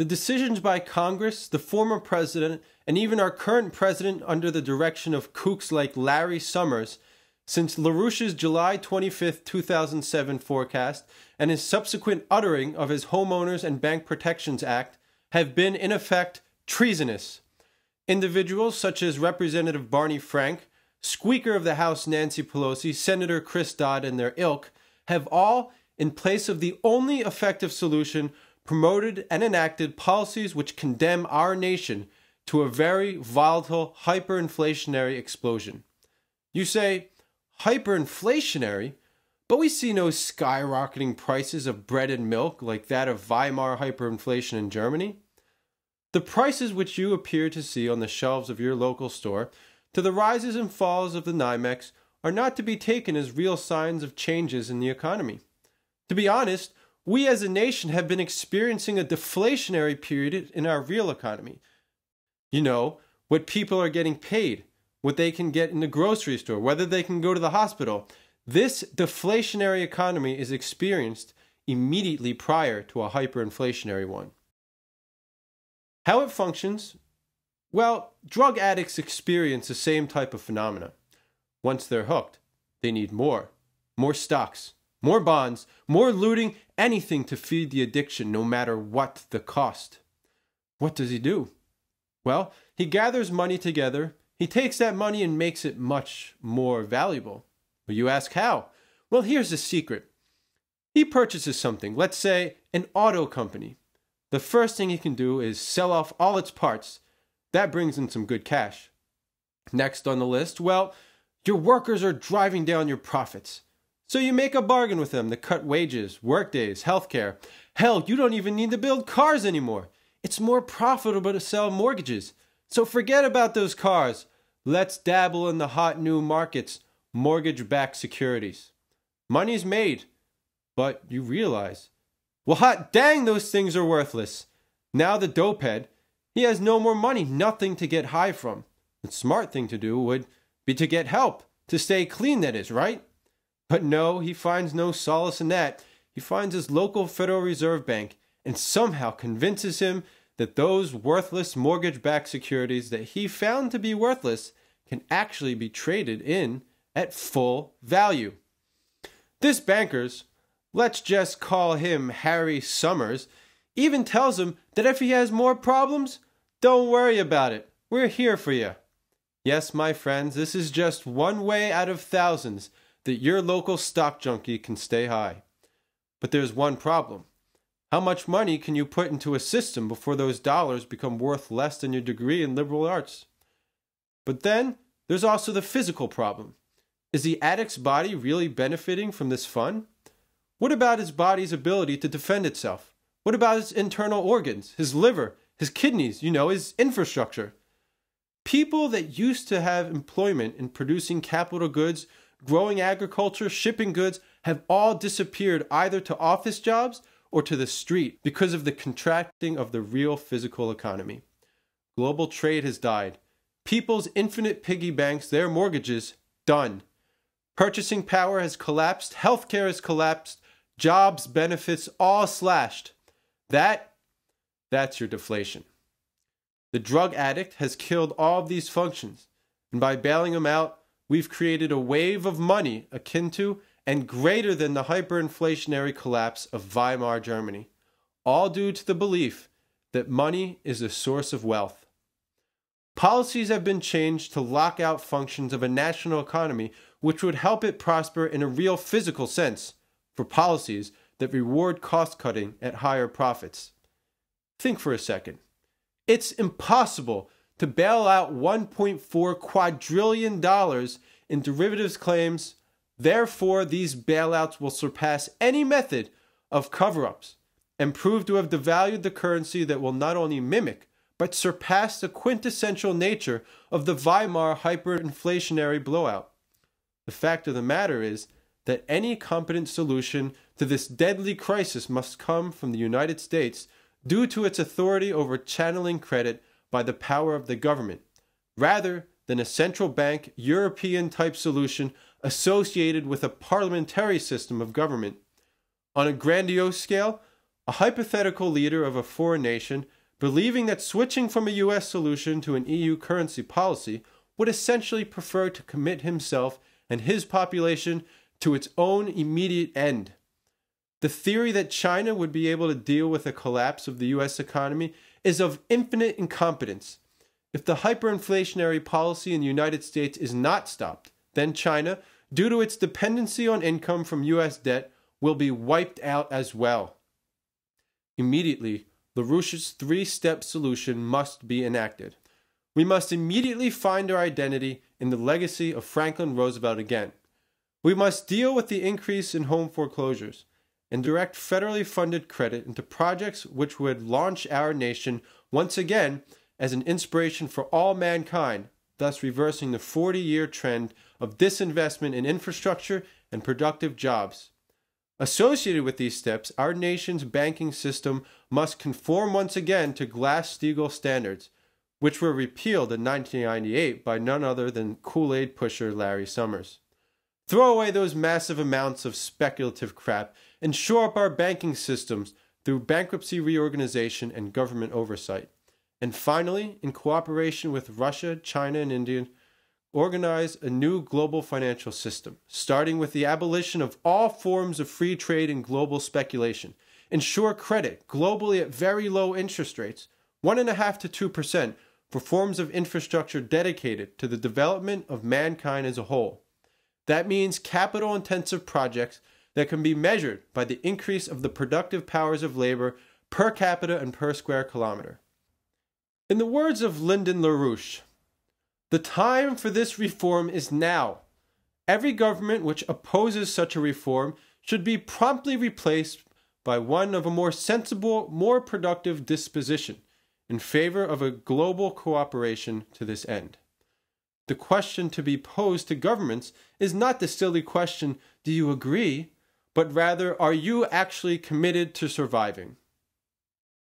The decisions by Congress, the former president, and even our current president under the direction of kooks like Larry Summers, since LaRouche's July 25, 2007 forecast and his subsequent uttering of his Homeowners and Bank Protections Act, have been, in effect, treasonous. Individuals such as Representative Barney Frank, Speaker of the House Nancy Pelosi, Senator Chris Dodd, and their ilk, have all, in place of the only effective solution, promoted and enacted policies which condemn our nation to a very volatile hyperinflationary explosion. You say, hyperinflationary? But we see no skyrocketing prices of bread and milk like that of Weimar hyperinflation in Germany. The prices which you appear to see on the shelves of your local store, to the rises and falls of the NYMEX, are not to be taken as real signs of changes in the economy. To be honest, we as a nation have been experiencing a deflationary period in our real economy. You know, what people are getting paid, what they can get in the grocery store, whether they can go to the hospital. This deflationary economy is experienced immediately prior to a hyperinflationary one. How it functions? Well, drug addicts experience the same type of phenomena. Once they're hooked, they need more stocks, more bonds, more looting, anything to feed the addiction, no matter what the cost. What does he do? Well, he gathers money together. He takes that money and makes it much more valuable. Well, you ask how? Well, here's the secret. He purchases something, let's say an auto company. The first thing he can do is sell off all its parts. That brings in some good cash. Next on the list, well, your workers are driving down your profits. So you make a bargain with them to cut wages, workdays, healthcare. Hell, you don't even need to build cars anymore. It's more profitable to sell mortgages. So forget about those cars. Let's dabble in the hot new markets, mortgage-backed securities. Money's made, but you realize, well, hot dang, those things are worthless. Now the dopehead, he has no more money, nothing to get high from. The smart thing to do would be to get help, to stay clean, that is, right? But no, he finds no solace in that. He finds his local Federal Reserve Bank and somehow convinces him that those worthless mortgage-backed securities that he found to be worthless can actually be traded in at full value. This banker's, let's just call him Harry Summers, even tells him that if he has more problems, don't worry about it. We're here for you. Yes, my friends, this is just one way out of thousands that your local stock junkie can stay high. But there's one problem. How much money can you put into a system before those dollars become worth less than your degree in liberal arts? But then, there's also the physical problem. Is the addict's body really benefiting from this fun? What about his body's ability to defend itself? What about his internal organs, his liver, his kidneys, his infrastructure? People that used to have employment in producing capital goods, growing agriculture, shipping goods, have all disappeared either to office jobs or to the street because of the contracting of the real physical economy. Global trade has died. People's infinite piggy banks, their mortgages, done. Purchasing power has collapsed. Healthcare has collapsed. Jobs, benefits, all slashed. That's your deflation. The drug addict has killed all of these functions, and by bailing them out, we've created a wave of money akin to and greater than the hyperinflationary collapse of Weimar Germany, all due to the belief that money is a source of wealth. Policies have been changed to lock out functions of a national economy which would help it prosper in a real physical sense, for policies that reward cost-cutting at higher profits. Think for a second. It's impossible to bail out $1.4 quadrillion in derivatives claims. Therefore, these bailouts will surpass any method of cover-ups and prove to have devalued the currency that will not only mimic, but surpass the quintessential nature of the Weimar hyperinflationary blowout. The fact of the matter is that any competent solution to this deadly crisis must come from the United States due to its authority over channeling credit by the power of the government, rather than a central bank European-type solution associated with a parliamentary system of government. On a grandiose scale, a hypothetical leader of a foreign nation, believing that switching from a US solution to an EU currency policy would essentially prefer to commit himself and his population to its own immediate end. The theory that China would be able to deal with the collapse of the US economy is of infinite incompetence. If the hyperinflationary policy in the United States is not stopped, then China, due to its dependency on income from US debt, will be wiped out as well. Immediately, LaRouche's three-step solution must be enacted. We must immediately find our identity in the legacy of Franklin Roosevelt again. We must deal with the increase in home foreclosures and direct federally funded credit into projects which would launch our nation once again as an inspiration for all mankind, thus reversing the 40-year trend of disinvestment in infrastructure and productive jobs. Associated with these steps, our nation's banking system must conform once again to Glass-Steagall standards, which were repealed in 1998 by none other than Kool-Aid pusher Larry Summers. Throw away those massive amounts of speculative crap and shore up our banking systems through bankruptcy reorganization and government oversight. And finally, in cooperation with Russia, China, and India, organize a new global financial system, starting with the abolition of all forms of free trade and global speculation. Ensure credit globally at very low interest rates, 1.5% to 2%, for forms of infrastructure dedicated to the development of mankind as a whole. That means capital-intensive projects that can be measured by the increase of the productive powers of labor per capita and per square kilometer. In the words of Lyndon LaRouche, the time for this reform is now. Every government which opposes such a reform should be promptly replaced by one of a more sensible, more productive disposition in favor of a global cooperation to this end. The question to be posed to governments is not the silly question, do you agree? But rather, are you actually committed to surviving?